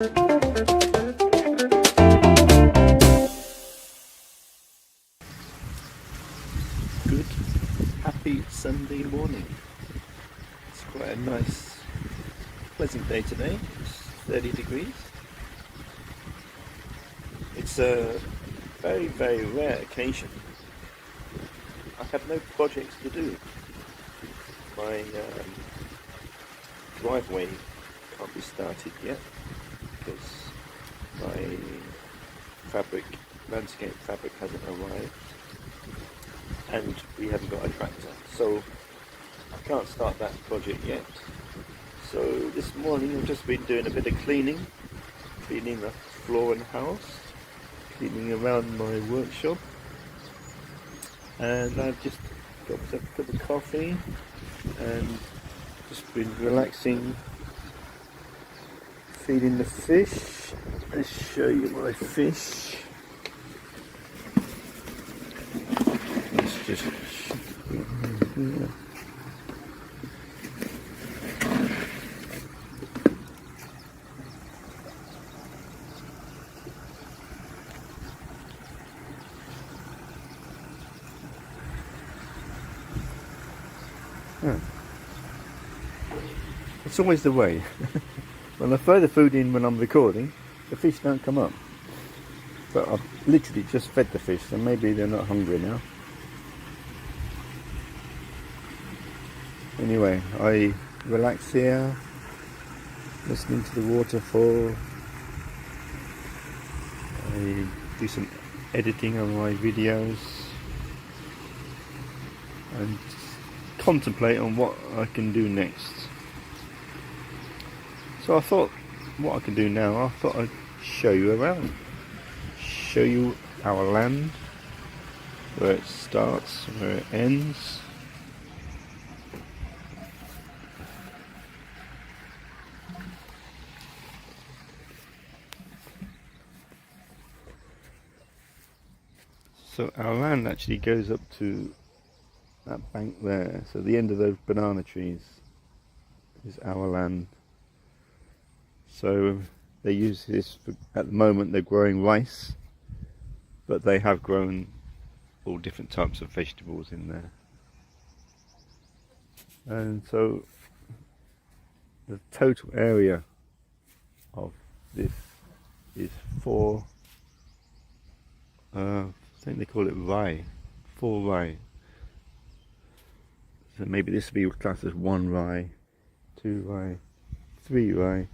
Good, happy Sunday morning. It's quite a nice, pleasant day today. It's 30 degrees. It's a very, very rare occasion. I have no projects to do. My driveway can't be started yet because my landscape fabric hasn't arrived, and we haven't got a tractor, so I can't start that project yet. So this morning I've just been doing a bit of cleaning the floor and house, cleaning around my workshop, and I've just got a cup of coffee and just been relaxing, feeding the fish. Let's show you my fish. Let's just here. It's always the way. When I throw the food in when I'm recording, the fish don't come up. But I've literally just fed the fish, so maybe they're not hungry now. Anyway, I relax here, listening to the waterfall. I do some editing on my videos and contemplate on what I can do next. So I thought what I can do now, I thought I'd show you around, show you our land, where it starts, where it ends. So our land actually goes up to that bank there, so the end of those banana trees is our land. So they use this for, at the moment they're growing rice, but they have grown all different types of vegetables in there. And so the total area of this is I think they call it rye, 4 rye. So maybe this would be classed as 1 rye, 2 rye, 3 rye,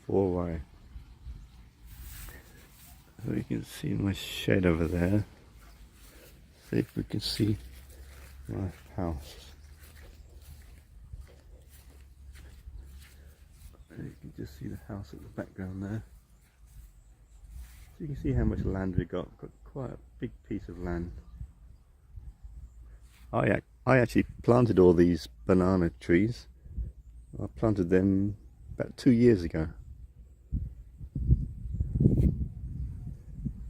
4 rye. So you can see my shed over there. See if we can see my house. And you can just see the house at the background there. So you can see how much land we got. We've got quite a big piece of land. I actually planted all these banana trees. I planted them about 2 years ago.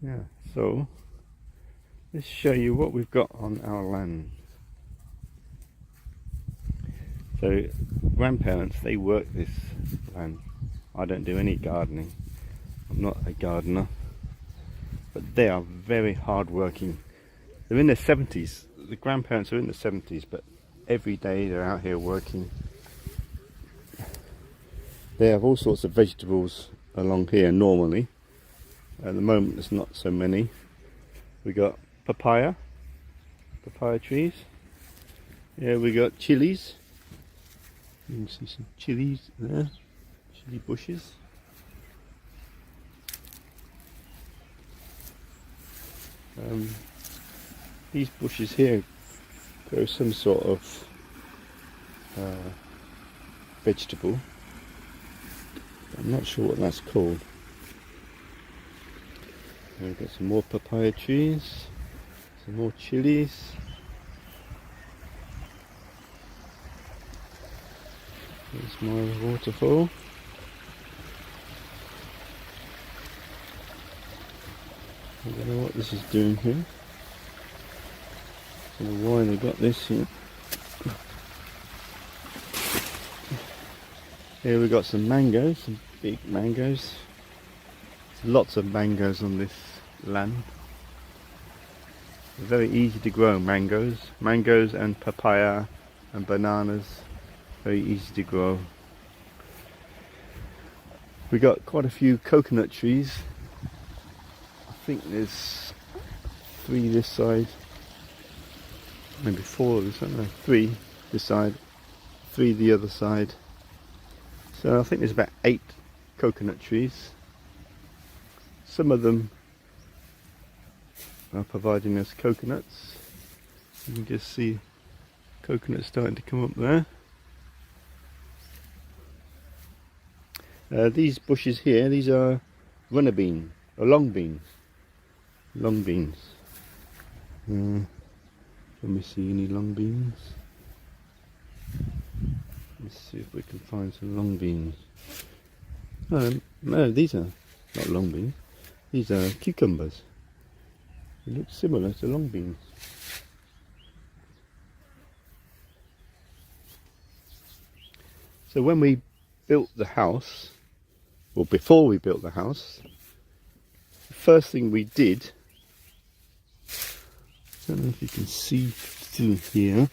Yeah, so let's show you what we've got on our land. So grandparents, they work this land. I don't do any gardening. I'm not a gardener, but they are very hard working. They're in their 70s. The grandparents are in their 70s, but every day they're out here working. They have all sorts of vegetables along here normally. At the moment there's not so many. We got papaya trees. Yeah, we got chilies. You can see some chilies there, chili bushes. These bushes here grow some sort of vegetable. I'm not sure what that's called. We've got some more papaya trees, some more chilies. There's my waterfall. I don't know what this is doing here. I don't know why they got this here. Here we got some mangoes, some big mangoes. Lots of mangoes on this land. Very easy to grow mangoes. Mangoes and papaya and bananas. Very easy to grow. We got quite a few coconut trees. I think there's 3 this side. Maybe 4 this side. No, 3 this side. 3 the other side. So I think there's about 8 coconut trees. Some of them are providing us coconuts. You can just see coconuts starting to come up there. These bushes here, these are runner bean, or long beans. Long beans. Let me see any long beans. Let's see if we can find some long beans. No, these are not long beans. These are cucumbers. They look similar to long beans. So when we built the house, or before we built the house, the first thing we did, I don't know if you can see through here.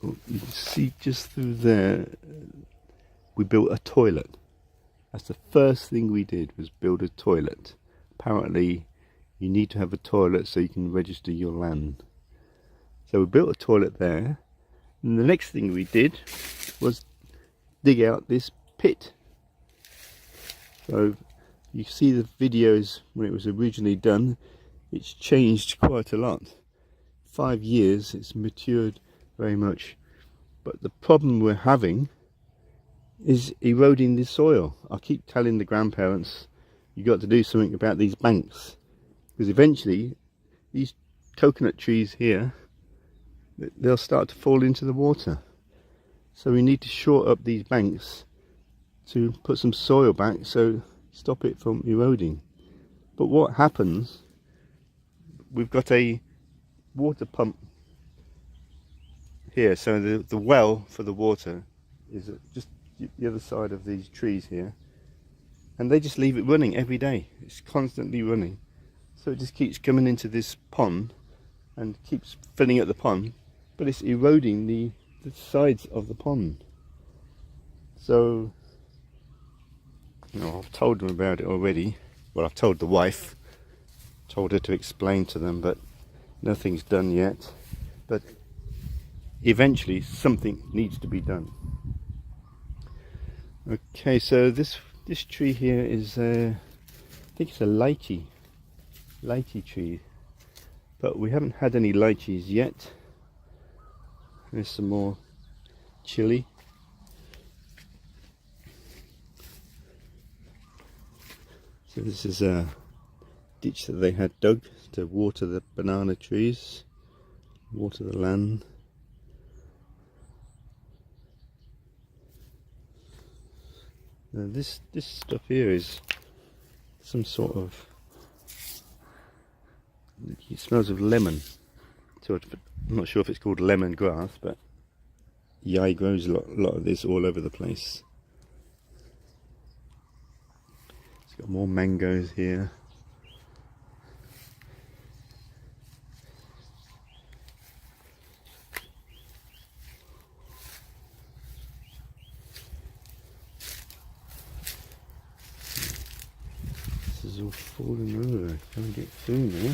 You can see just through there, we built a toilet. That's the first thing we did, was build a toilet. Apparently you need to have a toilet so you can register your land. So we built a toilet there, and the next thing we did was dig out this pit. So you see the videos when it was originally done, it's changed quite a lot. 5 years, it's matured very much, but the problem we're having is eroding the soil. I keep telling the grandparents, you got to do something about these banks, because eventually these coconut trees here, they'll start to fall into the water. So we need to short up these banks to put some soil back, so stop it from eroding. But what happens, we've got a water pump here, so the well for the water is just the other side of these trees here, and they just leave it running every day. It's constantly running, so it just keeps coming into this pond and keeps filling up the pond, but it's eroding the sides of the pond. So, you know, I've told them about it already. Well, I've told the wife, told her to explain to them, but nothing's done yet. But eventually something needs to be done. Okay, so this tree here is I think it's a lychee tree, but we haven't had any lychees yet. There's some more chili. So this is a ditch that they had dug to water the banana trees, water the land. Now this stuff here is some sort of, it smells of lemon. So I'm not sure if it's called lemon grass, but Yai grows a lot of this all over the place. It's got more mangoes here. This is all falling over. Can't get through now.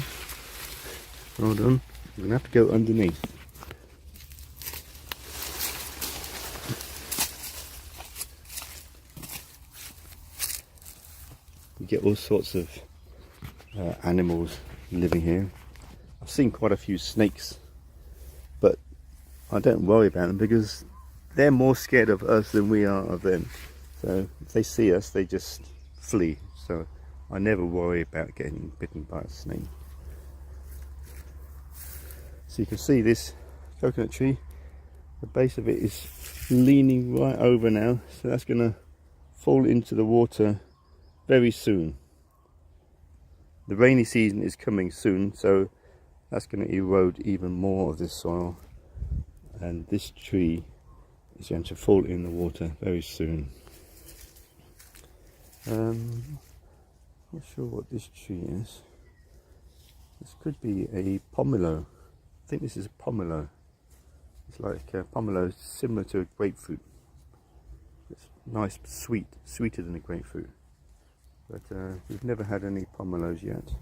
Hold on, I'm gonna have to go underneath. You get all sorts of animals living here. I've seen quite a few snakes, but I don't worry about them because they're more scared of us than we are of them. So if they see us, they just flee. So I never worry about getting bitten by a snake. So you can see this coconut tree, the base of it is leaning right over now, so that's going to fall into the water very soon. The rainy season is coming soon, so that's going to erode even more of this soil, and this tree is going to fall in the water very soon. Not sure what this tree is. This could be a pomelo. I think this is a pomelo. It's like a pomelo, similar to a grapefruit. It's nice, sweet, sweeter than a grapefruit. But we've never had any pomelos yet.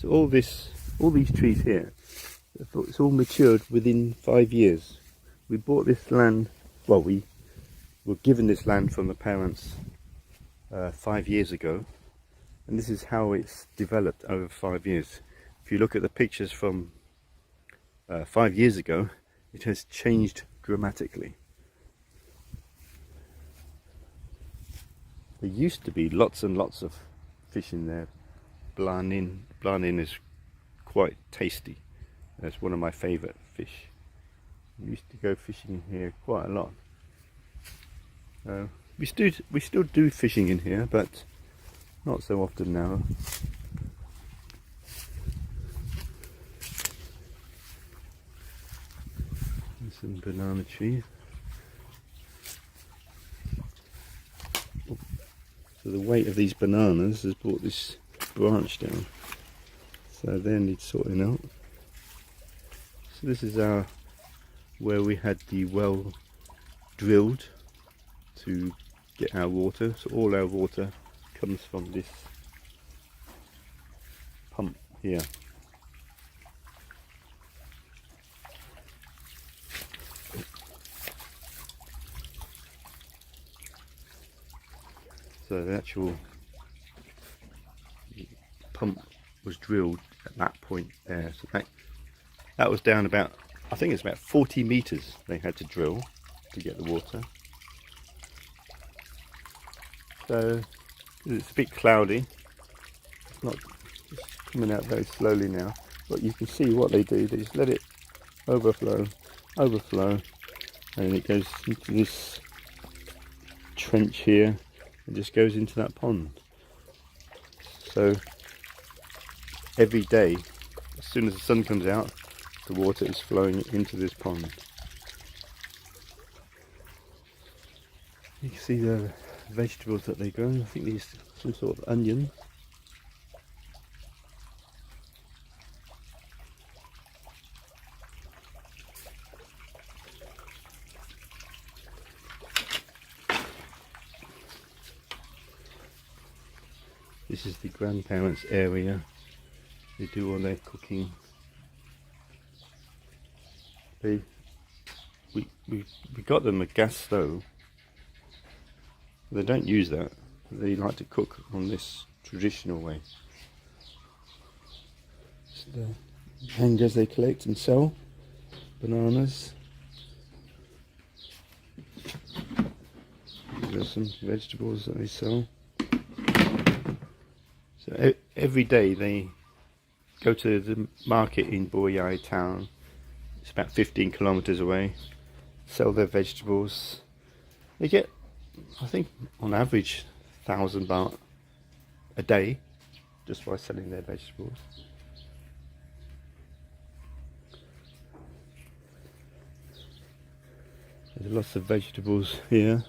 So all these trees here, it's all matured within 5 years. We bought this land, well, we were given this land from the parents 5 years ago, and this is how it's developed over 5 years. If you look at the pictures from 5 years ago, it has changed dramatically. There used to be lots and lots of fish in there. Blanin is quite tasty. It's one of my favourite fish. We used to go fishing in here quite a lot. We still do fishing in here, but not so often now. And some banana trees. So the weight of these bananas has brought this branch down, so they need sorting out. So this is where we had the well drilled to get our water. So all our water comes from this pump here. So the actual pump was drilled at that point there. So that was down about, I think it's about 40 meters they had to drill to get the water. So it's a bit cloudy. It's not just coming out very slowly now, but you can see what they do. They just let it overflow, and it goes into this trench here and just goes into that pond. So every day, as soon as the sun comes out, the water is flowing into this pond. You can see the vegetables that they grow. I think these are some sort of onion. This is the grandparents' area. They do all their cooking. We got them a gas stove. They don't use that. They like to cook on this traditional way. It's the hangers they collect and sell. Bananas. There's some vegetables that they sell. So every day they go to the market in Boyai town. It's about 15 kilometers away. Sell their vegetables. They get, I think, on average, 1,000 baht a day just by selling their vegetables. There's lots of vegetables here.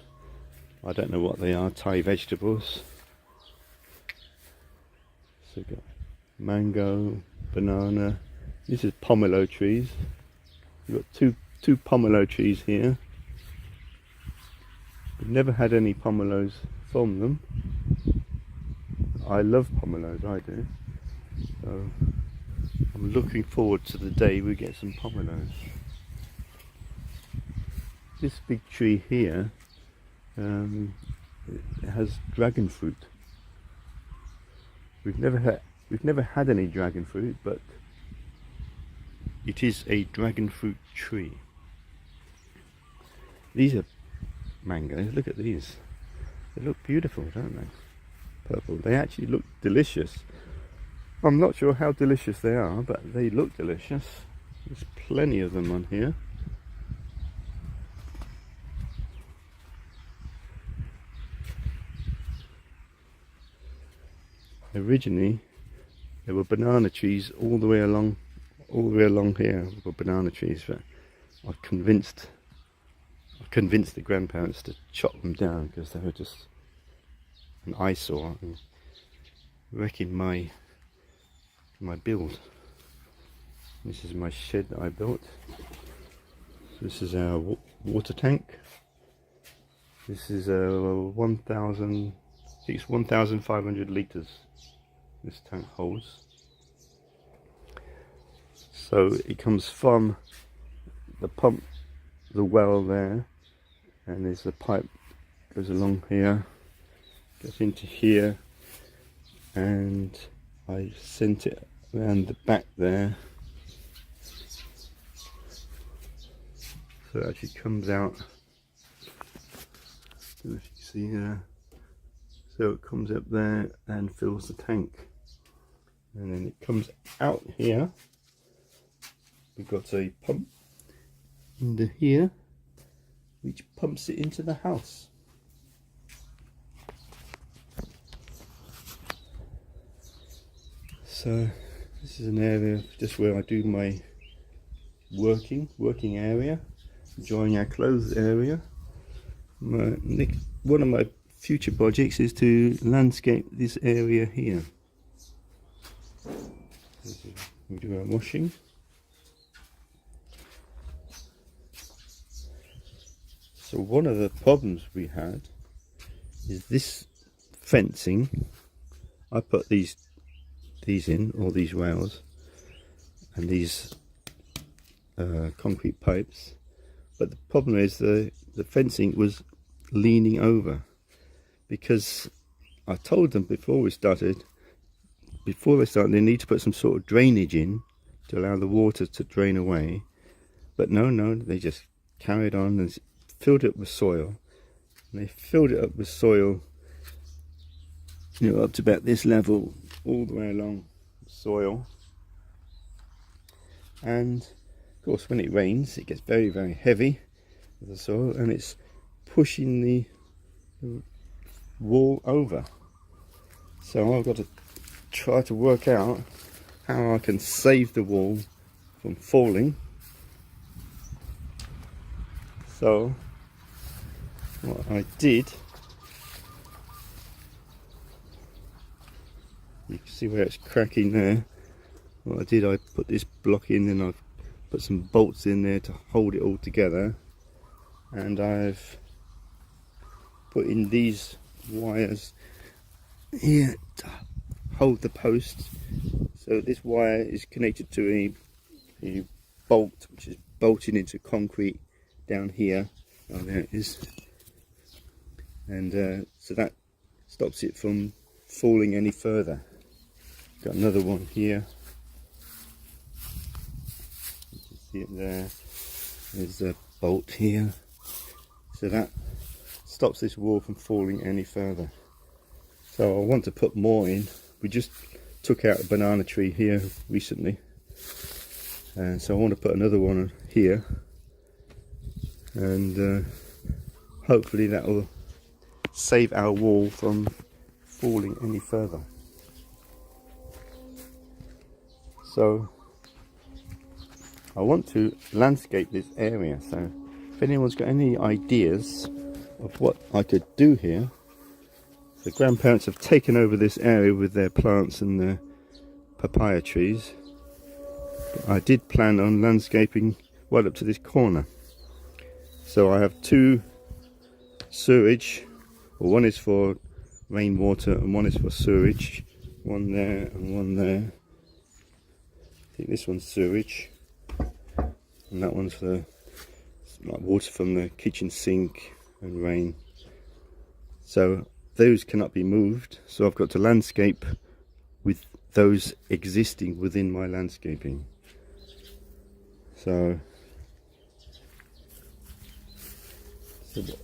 I don't know what they are. Thai vegetables. So we've got mango, banana. This is pomelo trees. We've got two pomelo trees here. We've never had any pomelos from them. I love pomelos, I do. So I'm looking forward to the day we get some pomelos. This big tree here, it has dragon fruit. We've never had any dragon fruit, but it is a dragon fruit tree. These are mangoes. Look at these. They look beautiful, don't they? Purple. They actually look delicious. I'm not sure how delicious they are, but they look delicious. There's plenty of them on here. originally there were banana trees all the way along here. There were banana trees, but I convinced the grandparents to chop them down because they were just an eyesore and wrecking my build. This is my shed that I built. This is our water tank. This is a 1,000, I think it's 1,500 litres this tank holds. So it comes from the pump, the well there, and there's a pipe goes along here, goes into here, and I sent it around the back there. So it actually comes out, I don't know if you can see here, so it comes up there and fills the tank, and then it comes out here. We've got a pump under here which pumps it into the house. So this is an area just where I do my working area, drying our clothes area. One of my future projects is to landscape this area here. We do our washing. So one of the problems we had is this fencing. I put these in, all these rails and these concrete pipes, but the problem is the fencing was leaning over, because I told them before they started they need to put some sort of drainage in to allow the water to drain away, but no, they just carried on and filled it up with soil, and they filled it up with soil, you know, up to about this level, all the way along soil. And of course when it rains it gets very, very heavy with the soil, and it's pushing the wall over. So I've got to try to work out how I can save the wall from falling. So what I did, you can see where it's cracking there. What I did, I put this block in, and I've put some bolts in there to hold it all together, and I've put in these wires here to hold the post. So this wire is connected to a bolt which is bolted into concrete down here. Oh, there it is. And so that stops it from falling any further. Got another one here. You can see it there. There's a bolt here. So that stops this wall from falling any further. So I want to put more in. We just took out a banana tree here recently, and so I want to put another one here, and hopefully that will save our wall from falling any further. So I want to landscape this area, so if anyone's got any ideas of what I could do here. The grandparents have taken over this area with their plants and their papaya trees. But I did plan on landscaping right up to this corner. So I have two sewage, well, one is for rainwater and one is for sewage. One there and one there. I think this one's sewage, and that one's for like water from the kitchen sink and rain. So those cannot be moved, so I've got to landscape with those existing within my landscaping. So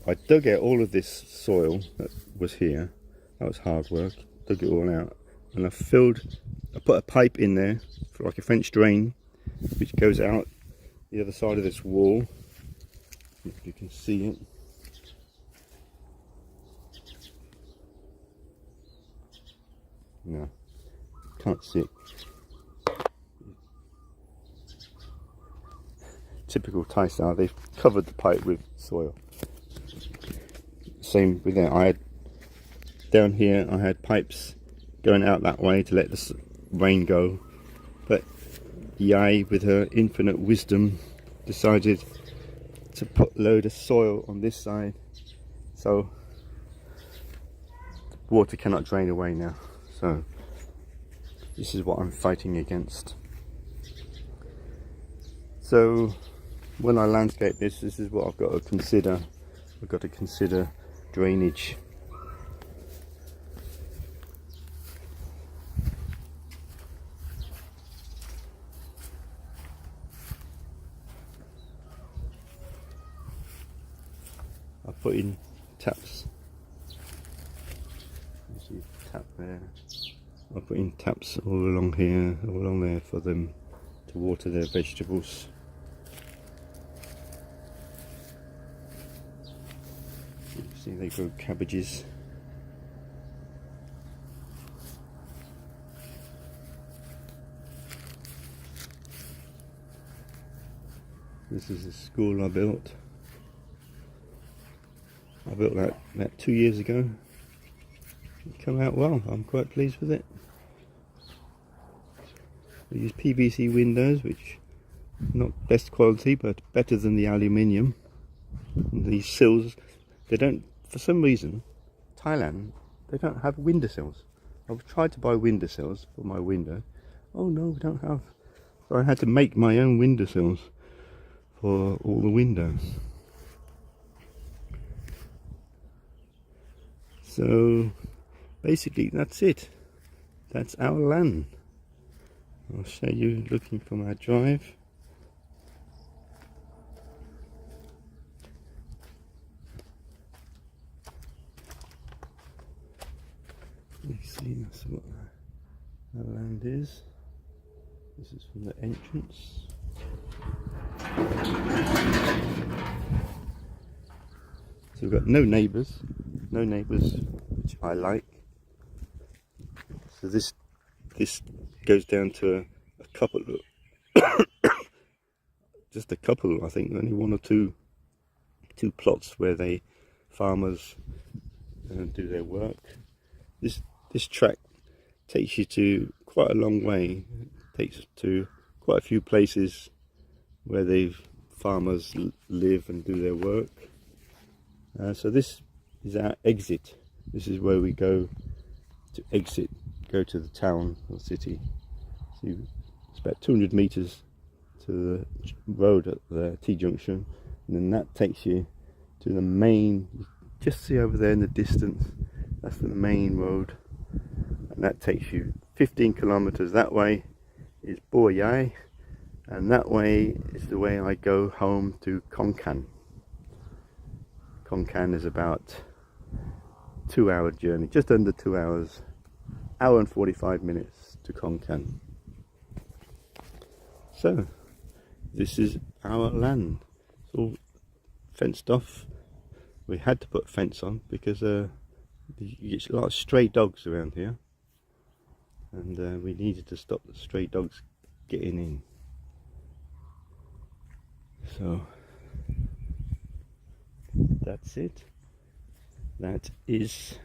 I dug out all of this soil that was here. That was hard work. Dug it all out, and I put a pipe in there for like a French drain, which goes out the other side of this wall. If you can see it. No, can't see it. Typical Thai style, they've covered the pipe with soil. Same with that. I had down here, I had pipes going out that way to let the rain go, but Yai, with her infinite wisdom, decided to put a load of soil on this side, so the water cannot drain away now. So this is what I'm fighting against. So when I landscape this is what I've got to consider. I've got to consider drainage. I put in taps. You see tap there. I put in taps all along here, all along there for them to water their vegetables. You see they grow cabbages. This is a school I built. I built that about 2 years ago. It came out well. I'm quite pleased with it. We use PVC windows, which not best quality, but better than the aluminium. And these sills, they don't, for some reason, Thailand, they don't have windowsills. I've tried to buy windowsills for my window. Oh no, we don't have. So I had to make my own windowsills for all the windows. So basically that's it. That's our land. I'll show you looking from our drive. You see, that's what our land is. This is from the entrance. So we've got no neighbours, which I like. So this goes down to a couple of just a couple, I think, only one or two plots where farmers do their work. This track takes you to quite a long way. It takes us to quite a few places where farmers live and do their work. So this is our exit. This is where we go to exit, go to the town or city. So it's about 200 meters to the road at the T-junction, and then that takes you to the main, you just see over there in the distance, that's the main road, and that takes you 15 kilometers that way is Bo Yai, and that way is the way I go home to Khon Kaen. Khon Kaen is about 2 hour journey, just under 2 hours, hour and 45 minutes to Khon Kaen. So this is our land. It's all fenced off. We had to put fence on because you get a lot of stray dogs around here, and we needed to stop the stray dogs getting in. So that's it. That is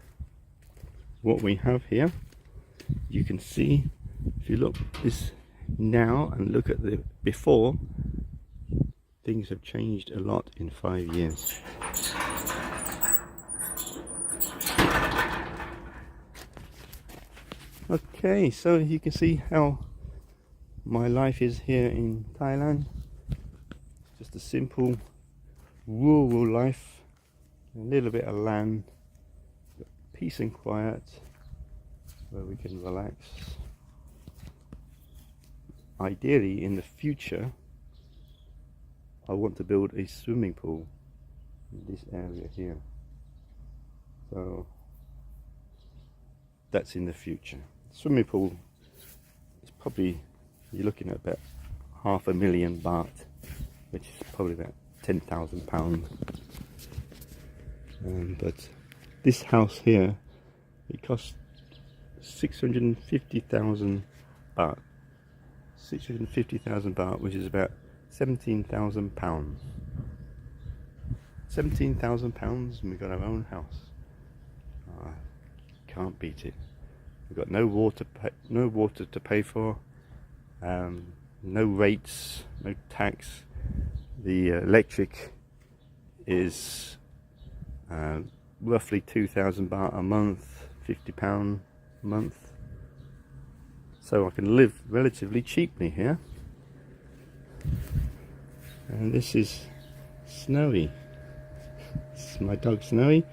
what we have here. You can see, if you look this now and look at the before, things have changed a lot in 5 years. Okay, so you can see how my life is here in Thailand. Just a simple rural life, a little bit of land, peace and quiet, where we can relax. Ideally, in the future, I want to build a swimming pool in this area here. So that's in the future. Swimming pool is probably, you're looking at about £500,000 baht, which is probably about £10,000. But this house here, it cost 650,000 baht. 650,000 baht, which is about 17,000 pounds. 17,000 pounds, and we've got our own house. Can't beat it. We've got no water to pay for, no rates, no tax. The electric is roughly 2,000 baht a month, £50 a month. So I can live relatively cheaply here. And this is Snowy. This is my dog Snowy.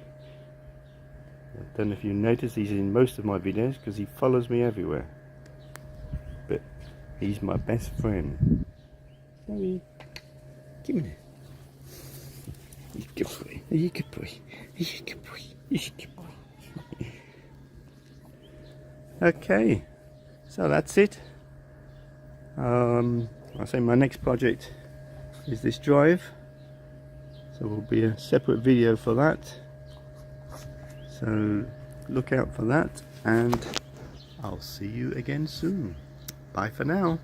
I don't know if you notice, he's in most of my videos because he follows me everywhere. But he's my best friend. Snowy, give me that. You good boy. You good boy. You good boy. You good boy. Okay, so that's it. I'll say my next project is this drive. So will be a separate video for that. So look out for that, and I'll see you again soon. Bye for now.